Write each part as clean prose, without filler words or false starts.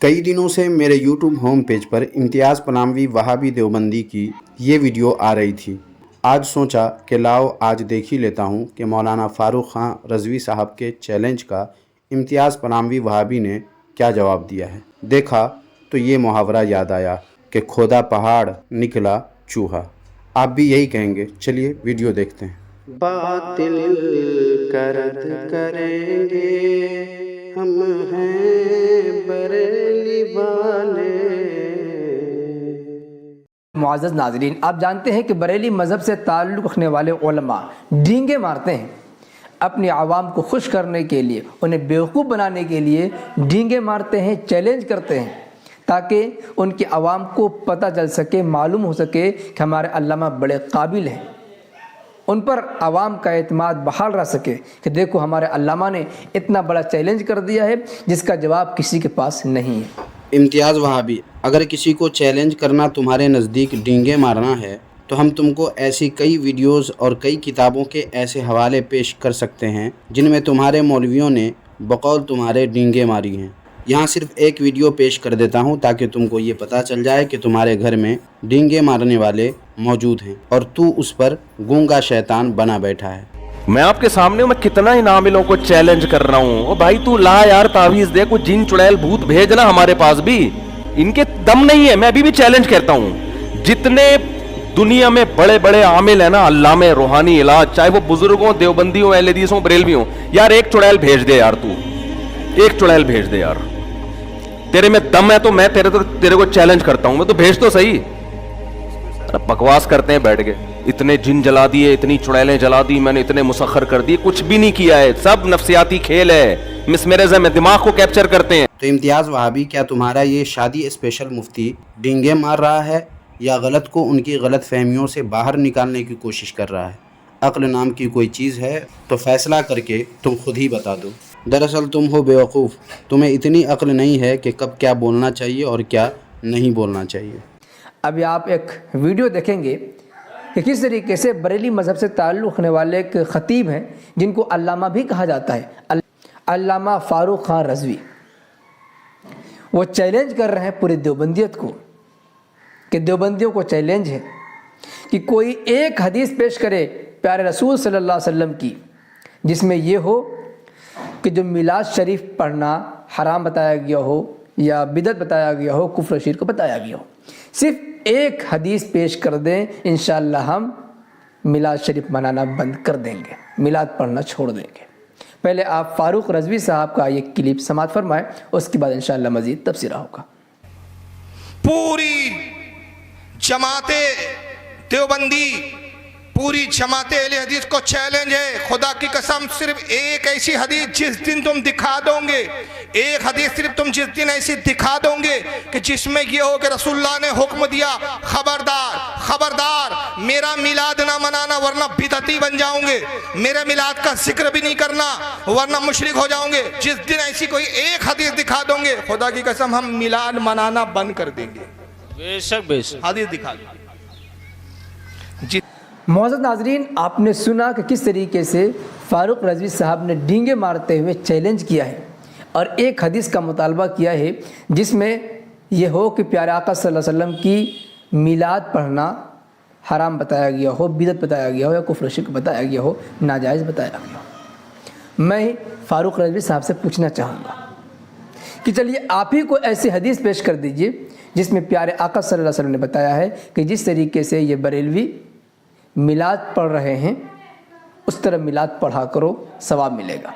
कई दिनों से मेरे यूट्यूब होम पेज पर इम्तियाज़ पनामवी वहाबी देवबंदी की ये वीडियो आ रही थी। आज सोचा कि लाओ आज देख ही लेता हूँ कि मौलाना फ़ारूक ख़ान रज़वी साहब के चैलेंज का इम्तियाज़ पनामवी वहाबी ने क्या जवाब दिया है। देखा तो ये मुहावरा याद आया कि खोदा पहाड़ निकला चूहा। आप भी यही कहेंगे। चलिए वीडियो देखते हैं। बातिल का रद्द करेंगे हम हैं बरेली वाले। मुअज़्ज़ज़ नाज़रीन, आप जानते हैं कि बरेली मज़हब से ताल्लुक़ रखने वाले उलमा डींगे मारते हैं। अपनी आवाम को खुश करने के लिए, उन्हें बेवकूफ़ बनाने के लिए डींगे मारते हैं, चैलेंज करते हैं, ताकि उनकी आवाम को पता चल सके, मालूम हो सके कि हमारे अल्लामा बड़े काबिल हैं। उन पर आवाम का एतमाद बहाल रह सके कि देखो हमारे अल्लामा ने इतना बड़ा चैलेंज कर दिया है जिसका जवाब किसी के पास नहीं है। इम्तियाज़ वहाबी, अगर किसी को चैलेंज करना तुम्हारे नज़दीक डींगे मारना है तो हम तुमको ऐसी कई वीडियोस और कई किताबों के ऐसे हवाले पेश कर सकते हैं जिनमें तुम्हारे मौलवियों ने बकौल तुम्हारे डींगे मारी हैं। यहाँ सिर्फ एक वीडियो पेश कर देता हूँ ताकि तुमको ये पता चल जाए कि तुम्हारे घर में डींगे मारने वाले मौजूद हैं और तू उस पर गूंगा शैतान बना बैठा है। मैं आपके सामने मैं कितना इनामिलों को चैलेंज कर रहा हूँ। ओ भाई तू ला यार तावीज़ दे, कुछ जिन चुड़ैल भूत भेजना हमारे पास भी। इनके दम नहीं है। मैं अभी भी चैलेंज करता हूँ, जितने दुनिया में बड़े बड़े आमिल है ना, अल्लामे रूहानी इलाज, चाहे वो बुजुर्ग हो, देवबंदी हो, अहले हदीस हो, बरेलवी हो, यार एक चुड़ैल भेज दे यार, तू एक चुड़ैल भेज दे यार। तेरे में दम है तो मैं तेरे को चैलेंज करता हूं। मैं तो भेज तो सही। बकवास करते हैं बैठ के। इतने जिन जला दिए, इतनी चुड़ैलें जला दी मैंने, इतने मुसख्खर कर दिए, कुछ भी नहीं किया है। सब नफ्सियाती खेल है, मिसमेरिज्म है, दिमाग को कैप्चर करते हैं। तो इम्तियाज़ वहाबी, क्या तुम्हारा ये शादी स्पेशल मुफ्ती डींगे मार रहा है या गलत को उनकी गलत फहमियों से बाहर निकालने की कोशिश कर रहा है? अक्ल नाम की कोई चीज़ है तो फैसला करके तुम खुद ही बता दो। दरअसल तुम हो बेवकूफ़, तुम्हें इतनी अक्ल नहीं है कि कब क्या बोलना चाहिए और क्या नहीं बोलना चाहिए। अभी आप एक वीडियो देखेंगे कि किस तरीके से बरेली मज़हब से ताल्लुक़ रखने वाले एक ख़तीब हैं जिनको अल्लामा भी कहा जाता है, अल्लामा फ़ारूक ख़ान रज़वी। वो चैलेंज कर रहे हैं पूरी देवबंदियत को कि देवबंदियों को चैलेंज है कि कोई एक हदीस पेश करे प्यारे रसूल सल्लल्लाहु अलैहि वसल्लम की जिसमें ये हो कि जो मिलाद शरीफ पढ़ना हराम बताया गया हो या बिदअत बताया गया हो, कुफ्र शिर्क बताया गया हो। सिर्फ एक हदीस पेश कर दें, इंशाअल्लाह हम मिलाद शरीफ मनाना बंद कर देंगे, मिलाद पढ़ना छोड़ देंगे। पहले आप फ़ारूक रज़वी साहब का ये क्लिप समाअत फरमाएं, उसके बाद इंशाअल्लाह मज़ीद तफसीरा होगा। पूरी जमाते देवबंदी, पूरी जमाते अहले हदीस को चैलेंज है, खुदा की कसम, सिर्फ एक ऐसी हदीस जिस दिन तुम दिखा दोगे, एक हदीस सिर्फ तुम जिस दिन ऐसी दिखा दोगे कि जिसमें ये हो कि रसूलुल्लाह ने हुक्म दिया, खबरदार खबरदार मेरा मिलाद ना मनाना वरना बिदअती बन जाओगे, मेरे मिलाद का जिक्र भी नहीं करना वरना मुशरिक हो जाओगे। जिस दिन ऐसी कोई एक हदीस दिखा दोगे, खुदा की कसम हम मिलाद मनाना बंद कर देंगे। बेशक बेशक हदीस दिखा दो। मुअज़्ज़ज़ नाज़रीन, आपने सुना कि किस तरीके से फ़ारूक रज़वी साहब ने डींगे मारते हुए चैलेंज किया है और एक हदीस का मुतालबा किया है जिसमें यह हो कि प्यारे आका सल्लल्लाहु अलैहि वसल्लम की मिलाद पढ़ना हराम बताया गया हो, बिदअत बताया गया हो या कुफ्र शिर्क बताया गया हो, नाजायज़ बताया गया हो। मैं फ़ारूक रज़वी साहब से पूछना चाहूँगा कि चलिए आप ही को ऐसी हदीस पेश कर दीजिए जिसमें प्यारे आका सल्लल्लाहु अलैहि वसल्लम ने बताया है कि जिस तरीके से ये बरेलवी मिलाद पढ़ रहे हैं उस तरह मिलाद पढ़ा करो, सवाब मिलेगा।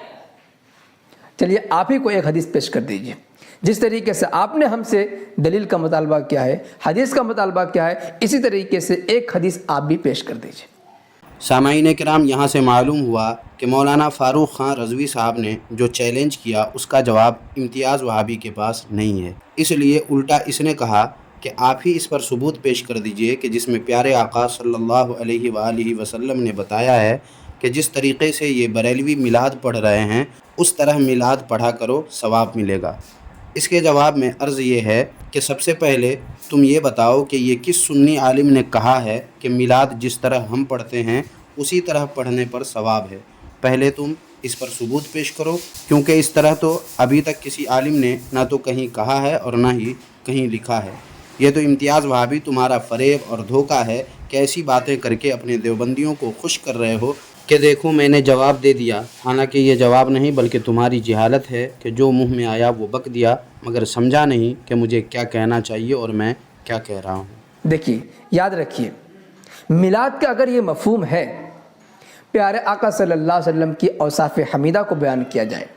चलिए आप ही को एक हदीस पेश कर दीजिए। जिस तरीके से आपने हमसे दलील का मुतालबा किया है, हदीस का मुतालबा किया है, इसी तरीके से एक हदीस आप भी पेश कर दीजिए। सामाईन किराम, यहाँ से मालूम हुआ कि मौलाना फ़ारूक ख़ान रज़वी साहब ने जो चैलेंज किया उसका जवाब इम्तियाज़ वहाबी के पास नहीं है। इसलिए उल्टा इसने कहा कि आप ही इस पर सबूत पेश कर दीजिए कि जिसमें प्यारे आका सल्लल्लाहु अलैहि वसल्लम ने बताया है कि जिस तरीक़े से ये बरेलवी मिलाद पढ़ रहे हैं उस तरह मिलाद पढ़ा करो, सवाब मिलेगा। इसके जवाब में अर्ज़ ये है कि सबसे पहले तुम ये बताओ कि ये किस सुन्नी आलिम ने कहा है कि मिलाद जिस तरह हम पढ़ते हैं उसी तरह पढ़ने पर सवाब है। पहले तुम इस पर सबूत पेश करो, क्योंकि इस तरह तो अभी तक किसी आलिम ने ना तो कहीं कहा है और ना ही कहीं लिखा है। ये तो इम्तियाज़ वहाबी तुम्हारा फ़रेब और धोखा है कि ऐसी बातें करके अपने देवबंदियों को खुश कर रहे हो कि देखो मैंने जवाब दे दिया। हालांकि ये जवाब नहीं बल्कि तुम्हारी जहालत है कि जो मुंह में आया वो बक दिया, मगर समझा नहीं कि मुझे क्या कहना चाहिए और मैं क्या कह रहा हूँ। देखिए, याद रखिए, मिलाद का अगर ये मफ़हूम है, प्यारे आका सल्लल्लाहु अलैहि वसल्लम की औसाफ़ हमीदा को बयान किया जाए,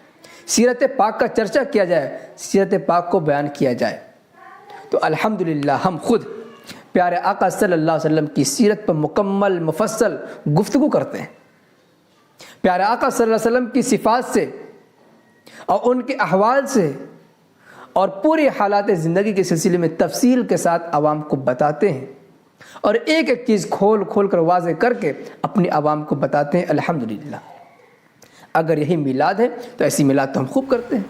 सीरत पाक का चर्चा किया जाए, सीरत पाक को बयान किया जाए, तो अल्हम्दुलिल्लाह हम खुद प्यारे आका सल्लल्लाहु अलैहि वसल्लम की सीरत पर मुकम्मल मुफस्सल गुफ्तगू करते हैं। प्यारे आका सल्लल्लाहु अलैहि वसल्लम की सिफ़ात से और उनके अहवाल से और पूरे हालात ज़िंदगी के सिलसिले में तफसील के साथ आवाम को बताते हैं और एक एक चीज़ खोल खोल कर वाज़े करके अपनी आवाम को बताते हैं। अल्हम्दुलिल्लाह, अगर यही मिलाद है तो ऐसी मिलाद तो हम खूब करते हैं।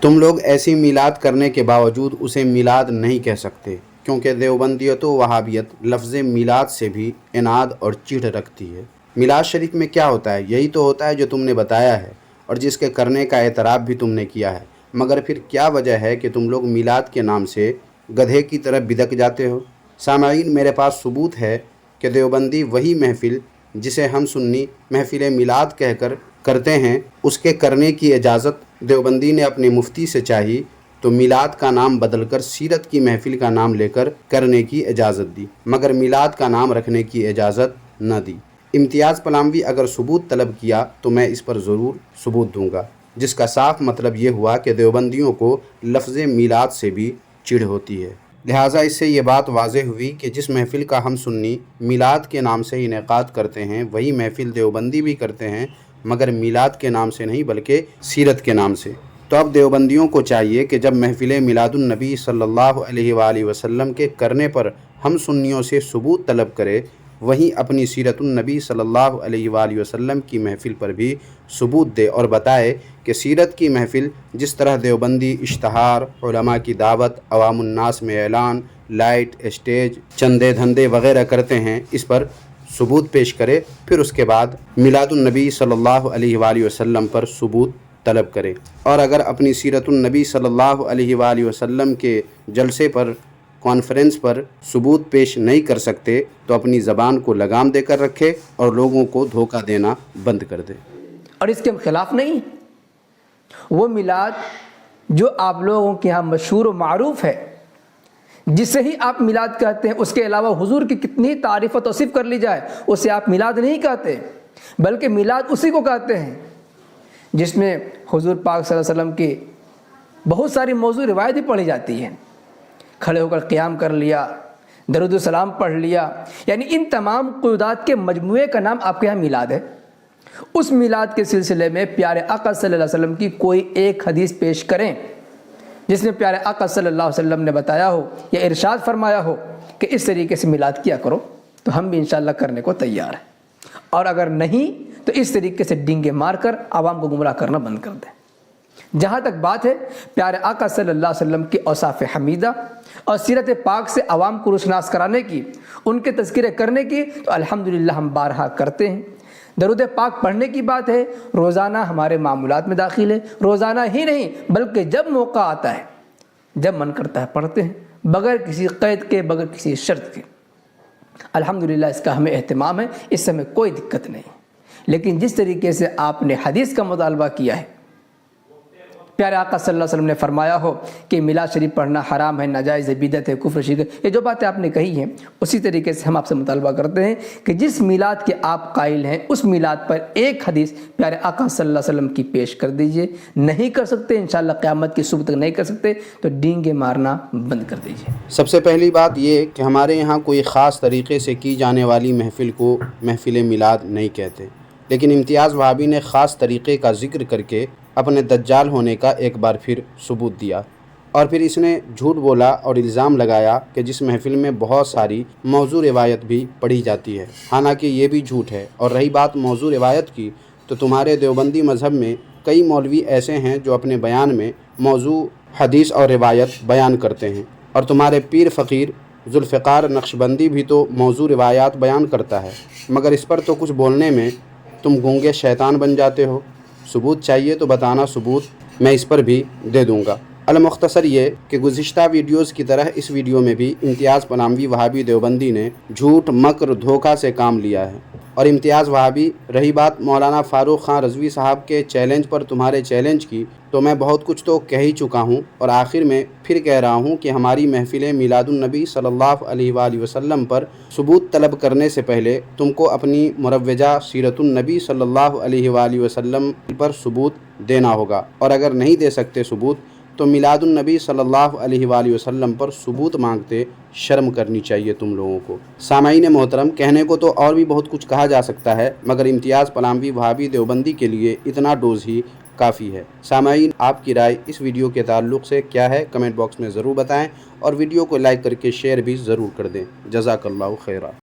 तुम लोग ऐसी मिलाद करने के बावजूद उसे मिलाद नहीं कह सकते, क्योंकि देवबंदियत व वहाबियत लफ्ज़ मिलाद से भी इनाद और चिढ़ रखती है। मिलाद शरीफ में क्या होता है? यही तो होता है जो तुमने बताया है और जिसके करने का एतराफ़ भी तुमने किया है। मगर फिर क्या वजह है कि तुम लोग मिलाद के नाम से गधे की तरह बिदक जाते हो? सामाईन, मेरे पास सबूत है कि देवबंदी वही महफ़िल जिसे हम सुन्नी महफ़िल मिलाद कहकर करते हैं, उसके करने की इजाज़त देवबंदी ने अपने मुफ्ती से चाही तो मिलाद का नाम बदलकर सीरत की महफ़िल का नाम लेकर करने की इजाज़त दी, मगर मिलाद का नाम रखने की इजाज़त न दी। इम्तियाज़ पलामवी अगर सबूत तलब किया तो मैं इस पर ज़रूर सबूत दूंगा, जिसका साफ मतलब ये हुआ कि देवबंदियों को लफ्ज़ मिलाद से भी चिढ़ होती है। लिहाजा इससे ये बात वाज़ेह हुई कि जिस महफ़िल का हम सुन्नी मिलाद के नाम से इनेकाद करते हैं वही महफ़िल देवबंदी भी करते हैं, मगर मिलाद के नाम से नहीं बल्कि सीरत के नाम से। तो अब देवबंदियों को चाहिए कि जब महफ़िल मिलादुन नबी सल्लल्लाहु अलैहि वसल्लम के करने पर हम सुन्नियों से सबूत तलब करे, वहीं अपनी सीरतुन नबी सल्लल्लाहु अलैहि वसल्लम की महफ़िल पर भी सबूत दे और बताए कि सीरत की महफ़िल जिस तरह देवबंदी इश्तहार, उलमा की दावत, अवामुन्नास में ऐलान, लाइट, स्टेज, चंदे धंधे वगैरह करते हैं, इस पर सबूत पेश करे, फिर उसके बाद मिलादुन नबी सल्लल्लाहु अलैहि वसल्लम पर सबूत तलब करे। और अगर अपनी सीरतुन नबी सल्लल्लाहु अलैहि वसल्लम के जलसे पर, कॉन्फ्रेंस पर सबूत पेश नहीं कर सकते तो अपनी ज़बान को लगाम देकर रखे और लोगों को धोखा देना बंद कर दे। और इसके हम खिलाफ नहीं। वो मिलाद जो आप लोगों के यहाँ मशहूर व मारूफ़ है, जिसे ही आप मिलाद कहते हैं, उसके अलावा हुजूर की कितनी तारीफ़ व तौसीफ़ कर ली जाए, उसे आप मिलाद नहीं कहते, बल्कि मिलाद उसी को कहते हैं जिसमें हुजूर पाक सल्लल्लाहु अलैहि वसल्लम की बहुत सारी मौजू रिवायत भी पढ़ी जाती हैं। खड़े होकर क़याम कर लिया, दरूद सलाम पढ़ लिया, यानी इन तमाम क़ुदात के मजमूए का नाम आपके यहाँ मिलाद है। उस मिलाद के सिलसिले में प्यारे आका सल्लल्लाहु अलैहि वसल्लम की कोई एक हदीस पेश करें जिसमें प्यारे आका सल्लल्लाहु अलैहि वसल्लम ने बताया हो या इरशाद फरमाया हो कि इस तरीके से मिलाद किया करो, तो हम भी इंशाअल्लाह करने को तैयार हैं। और अगर नहीं तो इस तरीके से डींगे मारकर आवाम को गुमराह करना बंद कर दें। जहाँ तक बात है प्यारे आका सल्लल्लाहु अलैहि वसल्लम की औसाफ़ हमीदा और सीरत पाक से आवाम को रुशनास कराने की, उनके तज़किरे करने की, तो अल्हम्दुलिल्लाह हम बारहा करते हैं। दरूद पाक पढ़ने की बात है, रोज़ाना हमारे मामूलात में दाखिल है। रोज़ाना ही नहीं बल्कि जब मौका आता है, जब मन करता है पढ़ते हैं, बग़ैर किसी क़ैद के, बग़ैर किसी शर्त के। अल्हम्दुलिल्लाह इसका हमें एहतमाम है, इससे हमें कोई दिक्कत नहीं। लेकिन जिस तरीके से आपने हदीस का मुतालबा किया है, प्यारे आका सल्लल्लाहु अलैहि वसल्लम ने फरमाया हो कि मिलाद शरीफ पढ़ना हराम है, नाजायज़ है, बिदअत है, कुफ्र शिरक, ये जो बातें आपने कही हैं, उसी तरीके से हम आपसे मुतालबा करते हैं कि जिस मिलाद के आप कायल हैं उस मिलाद पर एक हदीस प्यारे आका सल्लल्लाहु अलैहि वसल्लम की पेश कर दीजिए। नहीं कर सकते, इंशाअल्लाह क़यामत की सुबह तक नहीं कर सकते, तो डींगे मारना बंद कर दीजिए। सबसे पहली बात ये कि हमारे यहाँ कोई ख़ास तरीक़े से की जाने वाली महफ़िल को महफ़िल मिलाद नहीं कहते, लेकिन इम्तियाज़ वहाबी ने ख़ास तरीक़े का ज़िक्र करके अपने दज्जाल होने का एक बार फिर सबूत दिया। और फिर इसने झूठ बोला और इल्ज़ाम लगाया कि जिस महफ़िल में बहुत सारी मौजू रिवायत भी पढ़ी जाती है, हालांकि ये भी झूठ है। और रही बात मौजू रिवायत की, तो तुम्हारे देवबंदी मज़हब में कई मौलवी ऐसे हैं जो अपने बयान में मौजू हदीस और रिवायत बयान करते हैं, और तुम्हारे पीर फ़कीर ज़ुल्फ़िकार नक्शबंदी भी तो मौजू रिवायात बयान करता है, मगर इस पर तो कुछ बोलने में तुम गूंगे शैतान बन जाते हो। सबूत चाहिए तो बताना, सबूत मैं इस पर भी दे दूँगा। अलमुख्तसर ये कि गुज़िश्ता वीडियोज़ की तरह इस वीडियो में भी इम्तियाज़ पनामवी वहाबी देवबंदी ने झूठ, मकर, धोखा से काम लिया है। और इम्तियाज़ वहाबी, रही बात मौलाना फ़ारूक ख़ान रज़वी साहब के चैलेंज पर, तुम्हारे चैलेंज की, तो मैं बहुत कुछ तो कह ही चुका हूँ और आखिर में फिर कह रहा हूँ कि हमारी महफ़िल मिलादुन्नबी सल्लल्लाहु अलैहि वसल्लम पर सबूत तलब करने से पहले तुमको अपनी मुरव्वजा सीरतुन्नबी सल्लल्लाहु अलैहि वसल्लम पर सबूत देना होगा। और अगर नहीं दे सकते सबूत तो मिलादुन्नबी सल्लल्लाहु अलैहि वसल्लम पर सबूत मांगते शर्म करनी चाहिए तुम लोगों को। सामाईन मोहतरम, कहने को तो और भी बहुत कुछ कहा जा सकता है, मगर इम्तियाज़ पनामवी वहाबी देवबंदी के लिए इतना डोज ही काफ़ी है। सामाईन, आपकी राय इस वीडियो के ताल्लुक़ से क्या है, कमेंट बॉक्स में ज़रूर बताएं और वीडियो को लाइक करके शेयर भी ज़रूर कर दें। जज़ाकल्लाहु खैरा।